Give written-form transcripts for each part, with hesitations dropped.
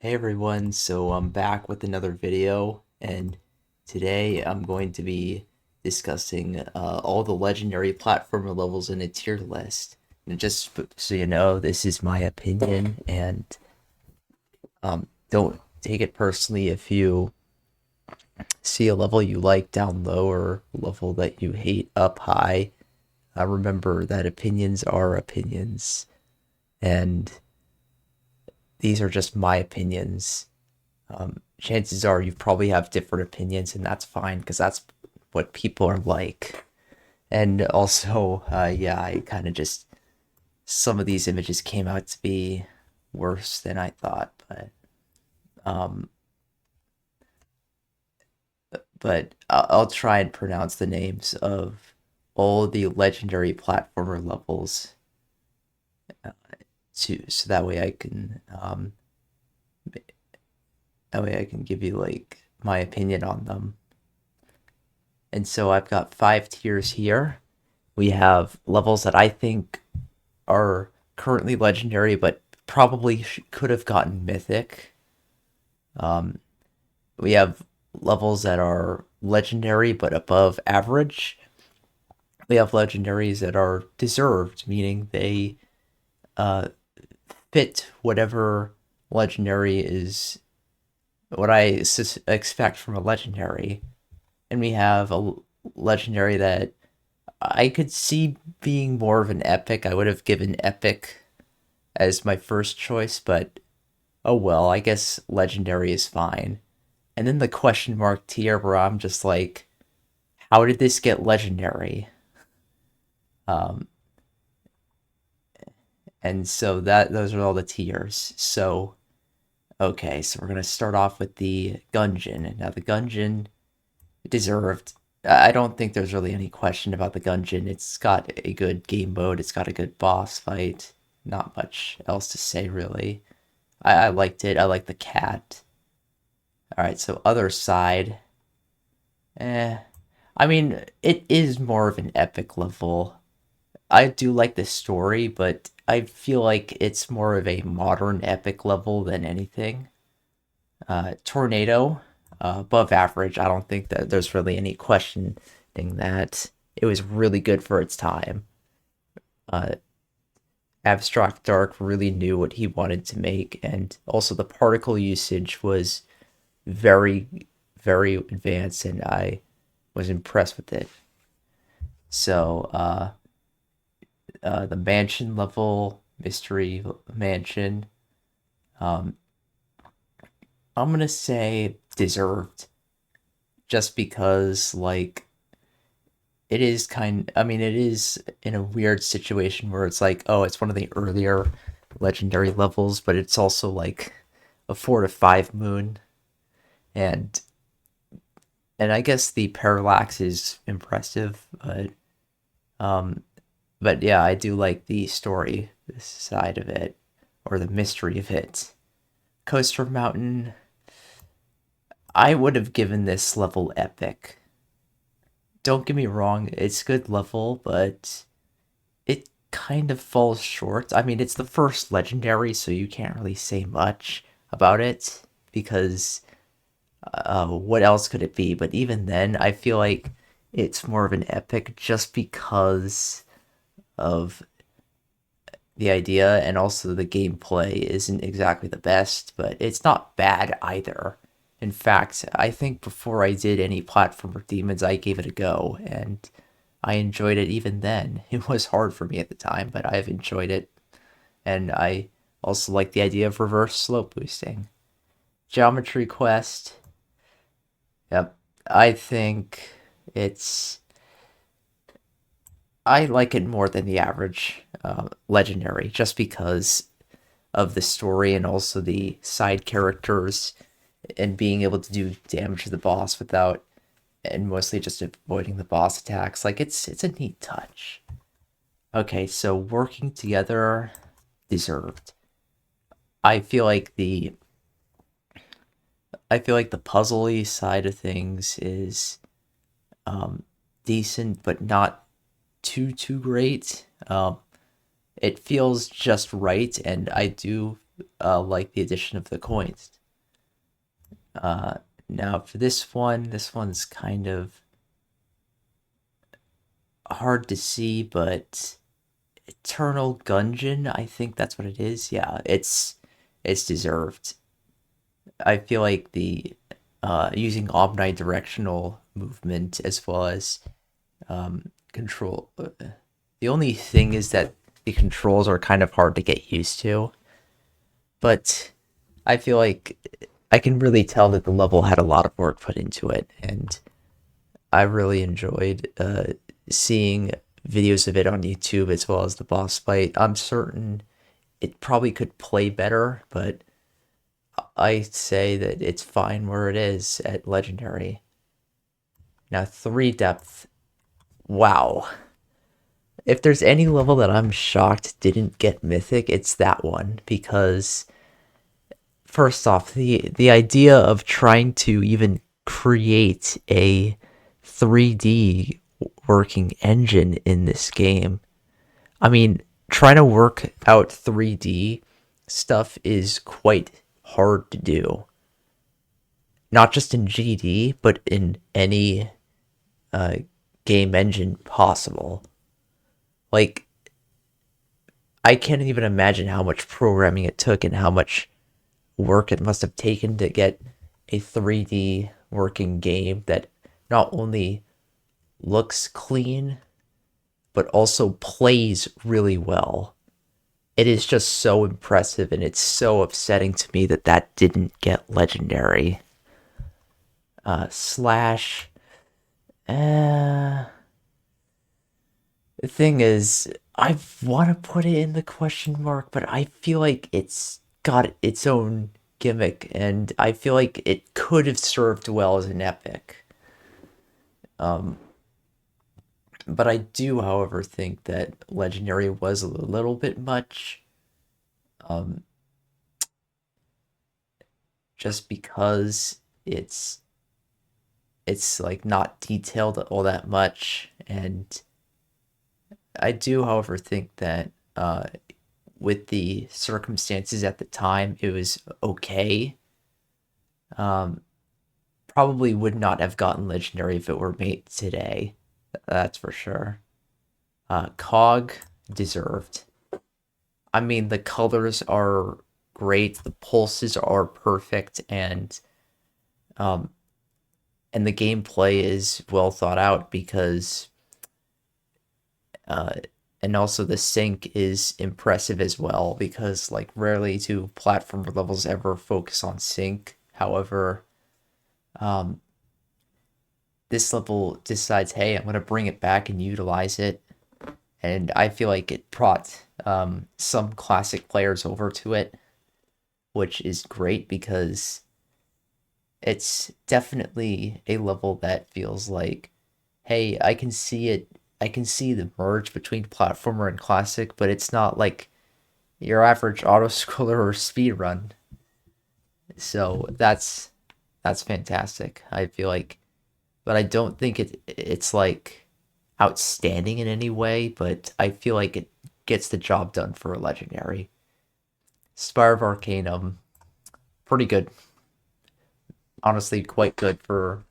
Hey everyone, so I'm back with another video, and today I'm going to be discussing all the legendary platformer levels in a tier list. And just so you know, this is my opinion, and don't take it personally if you see a level you like down low or a level that you hate up high. Remember that opinions are opinions, and these are just my opinions. Chances are you probably have different opinions, and that's fine because that's what people are like. And also, yeah, I kind of just some of these images came out to be worse than I thought, um, but I'll try and pronounce the names of all the legendary platformer levels, too, so that way I can give you like my opinion on them. And so I've got 5 tiers here. We have levels that I think are currently legendary, but probably could have gotten mythic. Um, we have levels that are legendary but above average. We have legendaries that are deserved, meaning they uh, fit whatever legendary is what I expect from a legendary. And we have a legendary that I could see being more of an epic. I would have given epic as my first choice, but oh well, I guess legendary is fine. And then the question mark tier where I'm just like, how did this get legendary? Um, and so that those are all the tiers. So okay, so we're gonna start off with the Gungeon. Now the Gungeon deserved. I don't think there's really any question about the Gungeon. It's got a good game mode. It's got a good boss fight. Not much else to say really. I liked it. I like the cat. All right, so other side. Eh. I mean, it is more of an epic level. I do like the story, but I feel like it's more of a modern epic level than anything. Tornado, above average. I don't think that there's really any questioning that. It was really good for its time. Uh, Abstract Dark really knew what he wanted to make, and also the particle usage was very, very advanced, and I was impressed with it. So, the mansion level, mystery mansion, um, I'm gonna say deserved, just because like I mean, it is in a weird situation where it's like, oh, it's one of the earlier legendary levels, but it's also like a 4 to 5 moon, and I guess the parallax is impressive, um, but yeah, I do like the story side of it, or the mystery of it. Coaster Mountain, I would have given this level epic. Don't get me wrong, it's good level, but it kind of falls short. I mean, it's the first legendary, so you can't really say much about it because what else could it be? But even then, I feel like it's more of an epic just because of the idea, and also the gameplay isn't exactly the best, but it's not bad either. In fact, I think before I did any platformer demons, I gave it a go, and I enjoyed it even then. It was hard for me at the time, but I've enjoyed it, and I also like the idea of reverse slope boosting. Geometry Quest, yep, I think it's I like it more than the average legendary, just because of the story and also the side characters and being able to do damage to the boss without and mostly just avoiding the boss attacks. Like it's a neat touch. Okay, so working together deserved. I feel like the I feel like the puzzly side of things is um, decent, but not too great. It feels just right, and I do like the addition of the coins. Uh, Now for this one's kind of hard to see, but Eternal Gungeon, I think that's what it is. Yeah, it's deserved. I feel like the using omnidirectional movement as well as control. The only thing is that the controls are kind of hard to get used to, but I feel like I can really tell that the level had a lot of work put into it, and I really enjoyed seeing videos of it on YouTube as well as the boss fight. I'm certain it probably could play better, but I say that it's fine where it is at Legendary. Now, 3 depth. Wow. If there's any level that I'm shocked didn't get Mythic, it's that one. Because, first off, the idea of trying to even create a 3D working engine in this game. I mean, trying to work out 3D stuff is quite hard to do. Not just in GD, but in any uh, game engine possible. Like, I can't even imagine how much programming it took and how much work it must have taken to get a 3D working game that not only looks clean, but also plays really well. It is just so impressive, and it's so upsetting to me that that didn't get Legendary. Slash. Uh, the thing is, I want to put it in the question mark, but I feel like it's got its own gimmick, and I feel like it could have served well as an epic. Um, but I do, however, think that Legendary was a little bit much, um, just because it's like not detailed all that much, and I do, however, think that with the circumstances at the time, it was okay. Um, Probably would not have gotten Legendary if it were made today. That's for sure. Cog deserved. I mean, the colors are great, the pulses are perfect, um, and the gameplay is well thought out because, uh, and also the sync is impressive as well because like rarely do platformer levels ever focus on sync. However, um, this level decides, hey, I'm gonna bring it back and utilize it, and I feel like it brought some classic players over to it, which is great because it's definitely a level that feels like, hey, I can see it. I can see the merge between platformer and classic, but it's not like your average auto scroller or speed run. So that's fantastic. I feel like, but I don't think it's like outstanding in any way. But I feel like it gets the job done for a legendary. Spire of Arcanum, pretty good. Honestly, quite good for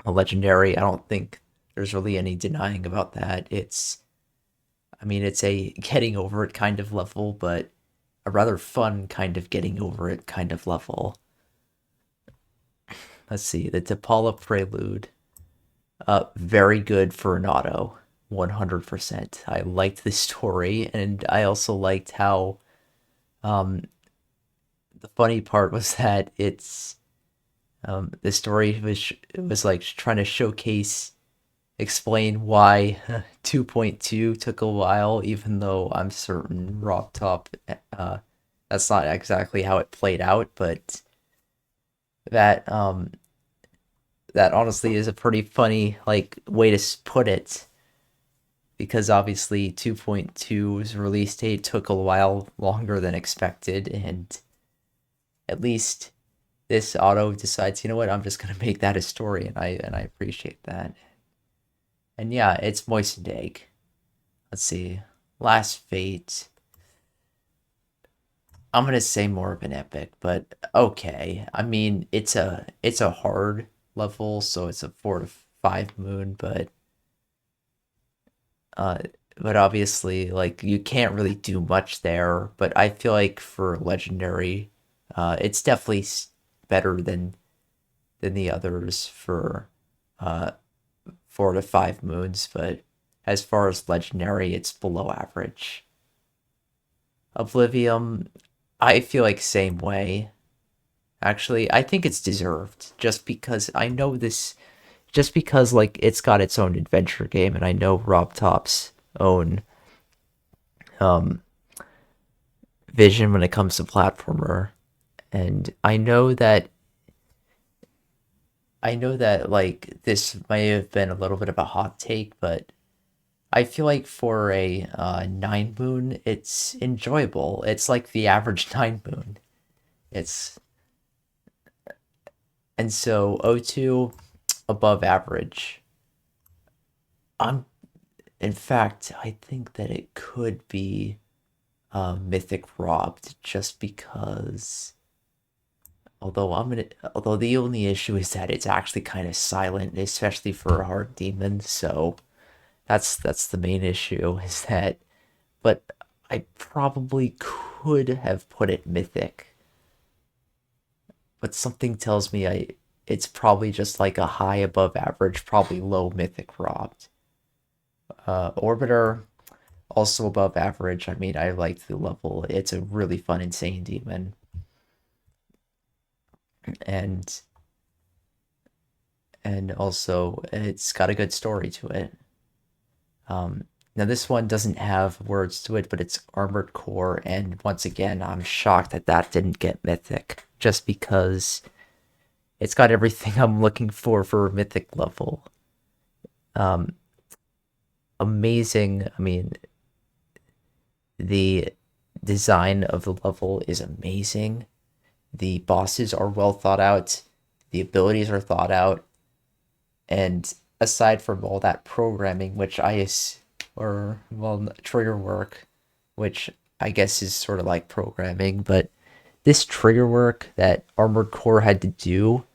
a legendary. I don't think there's really any denying about that. I mean, it's a getting over it kind of level, but a rather fun kind of getting over it kind of level. Let's see, the Tapala Prelude. Very good for an auto. 100%. I liked the story, and I also liked how um, the funny part was that the story was like trying to explain why 2.2 took a while, even though I'm certain Rock Top, that's not exactly how it played out, but that that honestly is a pretty funny like way to put it, because obviously 2.2's release date took a while longer than expected, and at least this auto decides, you know what, I'm just gonna make that a story, and I appreciate that. And yeah, it's Moistened Egg. Let's see. Last Fate. I'm gonna say more of an epic, but okay. I mean, it's a hard level, so it's a 4 to 5 moon, uh, but obviously, like you can't really do much there. But I feel like for legendary, it's definitely better than the others for uh 4 to 5 moons. But as far as legendary, it's below average. Oblivion, I feel like same way. Actually, I think it's deserved just because I know this, just because like it's got its own adventure game, and I know Rob Top's own um vision when it comes to platformer, and I know that like this may have been a little bit of a hot take, but I feel like for a 9 moon, it's enjoyable. It's like the average 9 moon. It's And so O2 above average. I'm In fact, I think that it could be Mythic Robbed just because although the only issue is that it's actually kind of silent, especially for a hard demon, so that's the main issue is that but I probably could have put it Mythic, but something tells me I it's probably just like a high above average, probably low Mythic Robbed. Orbiter also above average. I mean, I liked the level. It's a really fun, insane demon, and also it's got a good story to it. Now this one doesn't have words to it, but it's Armored Core, and once again, I'm shocked that that didn't get Mythic, just because it's got everything I'm looking for a Mythic level. Um, Amazing. I mean, the design of the level is amazing. The bosses are well thought out, the abilities are thought out, and aside from all that programming, which or well, trigger work, which I guess is sort of like programming, but this trigger work that Armored Core had to do,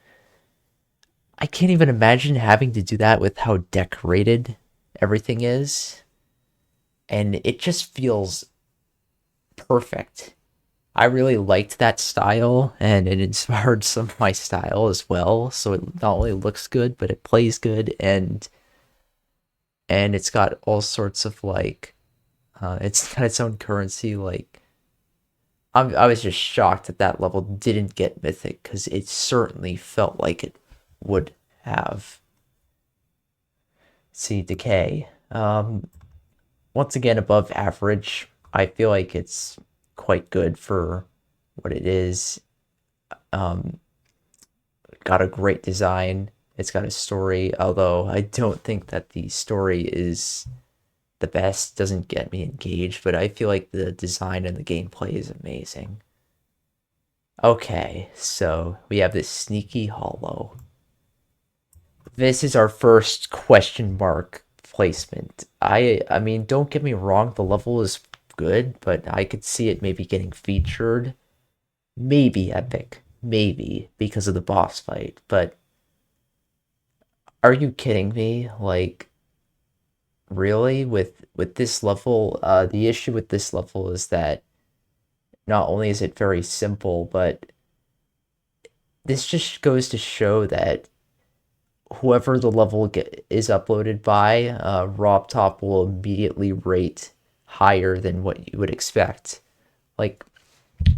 I can't even imagine having to do that with how decorated everything is, and it just feels perfect. I really liked that style, and it inspired some of my style as well. So it not only looks good, but it plays good, and it's got all sorts of like, it's got its own currency. Like I was just shocked that that level didn't get mythic because it certainly felt like it would have. See decay. Once again above average. I feel like it's quite good for what it is. Um, got a great design. It's got a story, although I don't think that the story is the best, doesn't get me engaged, but I feel like the design and the gameplay is amazing. Okay, so we have this Sneaky Hollow. This is our first question mark placement. I mean, don't get me wrong, the level is good, but I could see it maybe getting featured. Maybe epic. Maybe because of the boss fight, but are you kidding me? Like really with this level, the issue with this level is that not only is it very simple, but this just goes to show that whoever the is uploaded by, RobTop will immediately rate higher than what you would expect. Like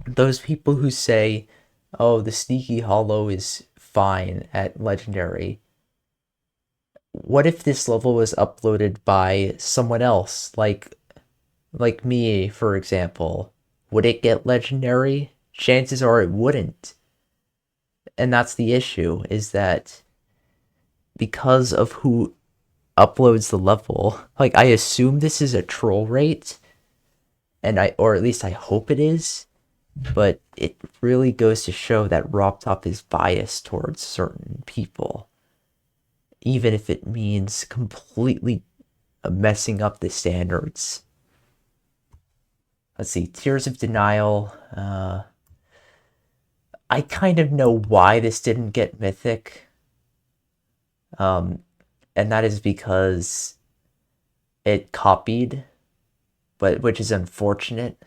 those people who say, "Oh, the Sneaky Hollow is fine at Legendary." What if this level was uploaded by someone else, like me, for example? Would it get Legendary? Chances are it wouldn't. And that's the issue, is that because of who uploads the level, like I assume this is a troll rate, or at least I hope it is, but it really goes to show that RobTop is biased towards certain people, even if it means completely messing up the standards. let's see, Tears of Denial. I kind of know why this didn't get Mythic, um, and that is because it copied, but which is unfortunate.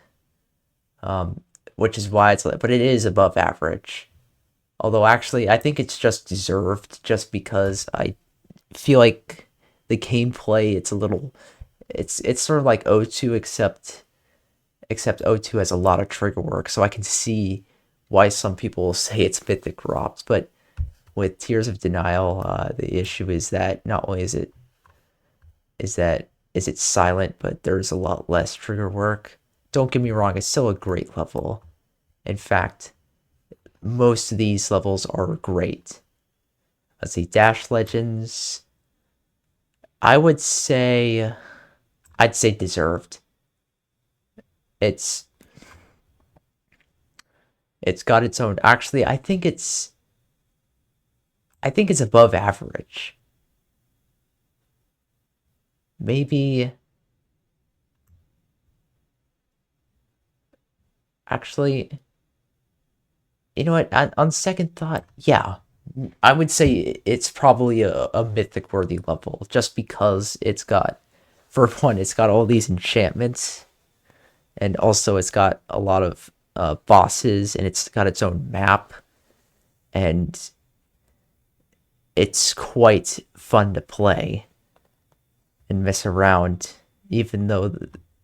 Um, which is why but it is above average. Although actually, I think it's just deserved, just because I feel like the gameplay it's a little, it's sort of like O2 except O2 has a lot of trigger work, so I can see why some people will say it's mythic robbed. But with Tears of Denial, the issue is that not only is it silent, but there's a lot less trigger work. Don't get me wrong, it's still a great level. In fact, most of these levels are great. Let's see, Dash Legends. I would say, I'd say deserved. It's it's got its own. Actually, I think it's above average. Maybe actually, you know what? On second thought, yeah, I would say it's probably a mythic worthy level just because it's got, for one, it's got all these enchantments, and also it's got a lot of bosses, and it's got its own map, and it's quite fun to play and mess around, even though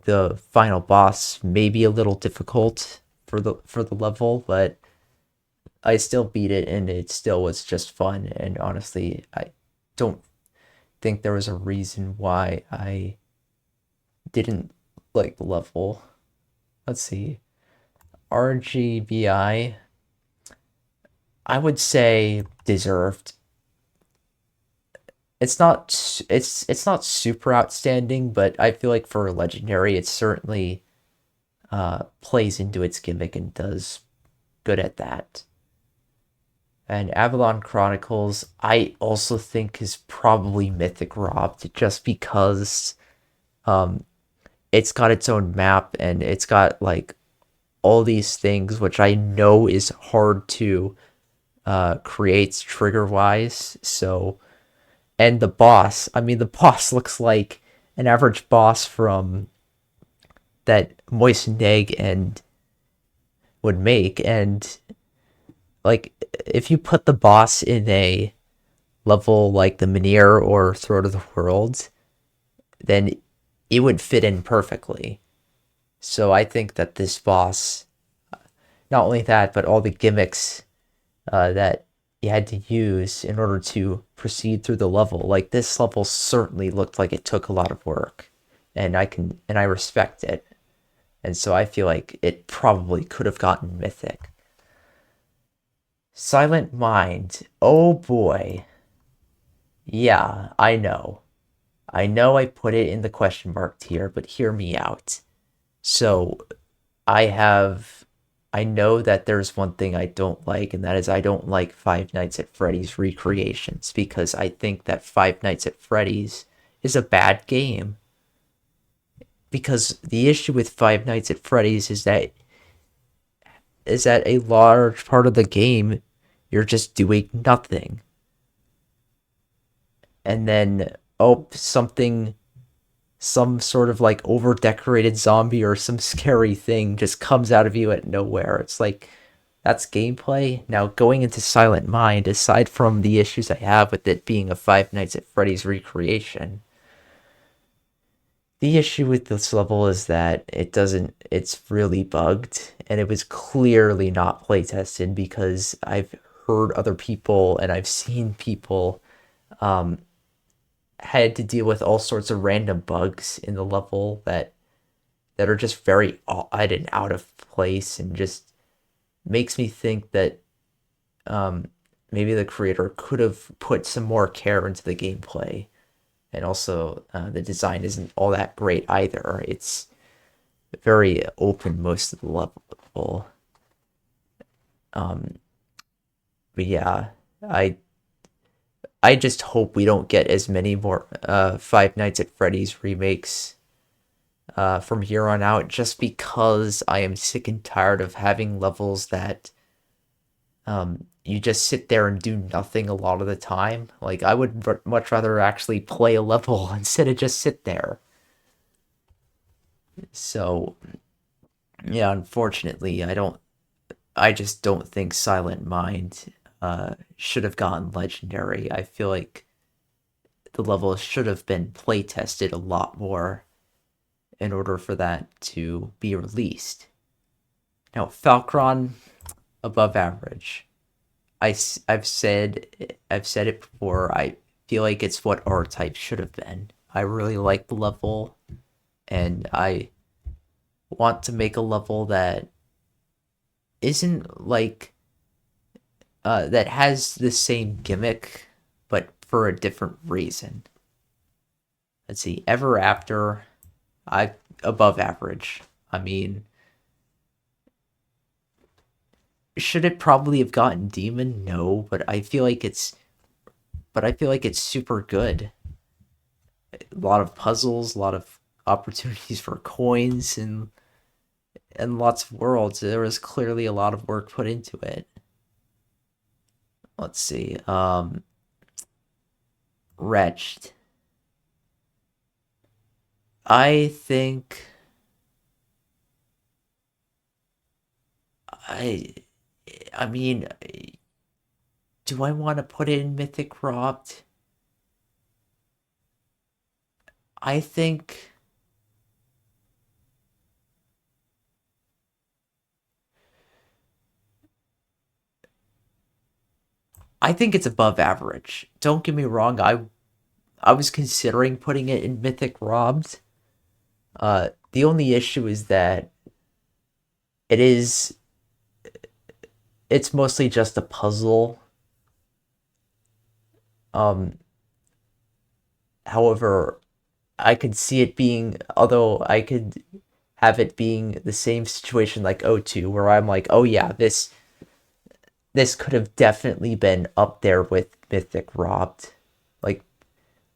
the final boss may be a little difficult for the level, but I still beat it and it still was just fun. And honestly, I don't think there was a reason why I didn't like the level. Let's see. RGBI, I would say deserved. It's not super outstanding, but I feel like for a legendary, it certainly plays into its gimmick and does good at that. And Avalon Chronicles, I also think is probably mythic robbed just because um, it's got its own map and it's got like all these things which I know is hard to create trigger wise. So, and the boss, I mean, the boss looks like an average boss from that Moistened Egg and would make. And like, if you put the boss in a level like the Menhir or Throat of the World, then it would fit in perfectly. So I think that this boss, not only that, but all the gimmicks that you had to use in order to proceed through the level, like this level certainly looked like it took a lot of work, and I respect it, and so I feel like it probably could have gotten mythic. Silent Mind, oh boy, yeah, I know. I know I put it in the question mark tier, but hear me out. So I have I know that there's one thing I don't like, and that is I don't like Five Nights at Freddy's recreations because I think that Five Nights at Freddy's is a bad game. Because the issue with Five Nights at Freddy's is that a large part of the game you're just doing nothing. And then oh some sort of like over decorated zombie or some scary thing just comes out of you at nowhere. It's like that's gameplay. Now going into Silent Mind, aside from the issues I have with it being a Five Nights at Freddy's recreation, the issue with this level is that it's really bugged and it was clearly not play tested because I've heard other people and I've seen people um, had to deal with all sorts of random bugs in the level that are just very odd and out of place and just makes me think that um, maybe the creator could have put some more care into the gameplay. And also, the design isn't all that great either. It's very open most of the level. Um, but yeah, I I just hope we don't get as many more Five Nights at Freddy's remakes from here on out, just because I am sick and tired of having levels that you just sit there and do nothing a lot of the time. Like, I would much rather actually play a level instead of just sit there. So, yeah, unfortunately, I just don't think Silent Mind should have gotten legendary. I feel like the level should have been play tested a lot more in order for that to be released. Now, Falcron, above average. I've said it before. I feel like it's what R Type should have been. I really like the level, and I want to make a level that isn't like that has the same gimmick, but for a different reason. Let's see, Ever After, I above average. I mean, should it probably have gotten Demon? No, but I feel like it's super good. A lot of puzzles, a lot of opportunities for coins, and lots of worlds. There was clearly a lot of work put into it. Let's see. Wretched. I think I I mean, do I want to put it in Mythic Robbed? I think I think it's above average. Don't get me wrong, I was considering putting it in Mythic Robbed. The only issue is that it is it's mostly just a puzzle. Um However, I could see it being, although I could have it being the same situation like O2 where I'm like, "Oh yeah, this could have definitely been up there with Mythic Robbed."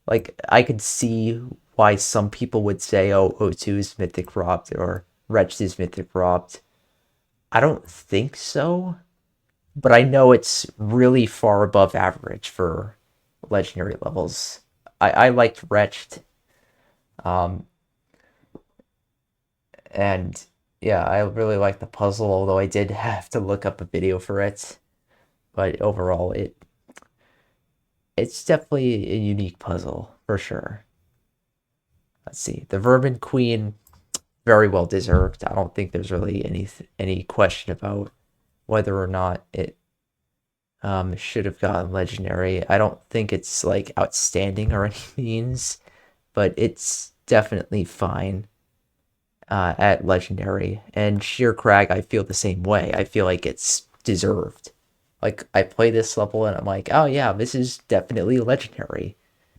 Like I could see why some people would say, "Oh, O2 is Mythic Robbed," or "Wretched is Mythic Robbed." I don't think so, but I know it's really far above average for legendary levels. I liked Wretched, um, and yeah, I really liked the puzzle, although I did have to look up a video for it. But overall, it's definitely a unique puzzle for sure. Let's see, the Vermin Queen, very well deserved. I don't think there's really any question about whether or not it should have gotten legendary. I don't think it's like outstanding or any means, but it's definitely fine at legendary. And Sheer Crag, I feel the same way. I feel like it's deserved. Like I play this level and I'm like, oh yeah, this is definitely legendary.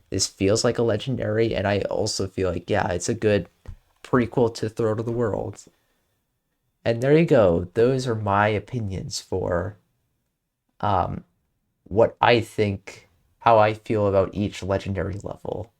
This feels like a legendary, and I also feel like yeah, it's a good prequel to Throat of the World. And there you go. Those are my opinions for um what I think, how I feel about each legendary level.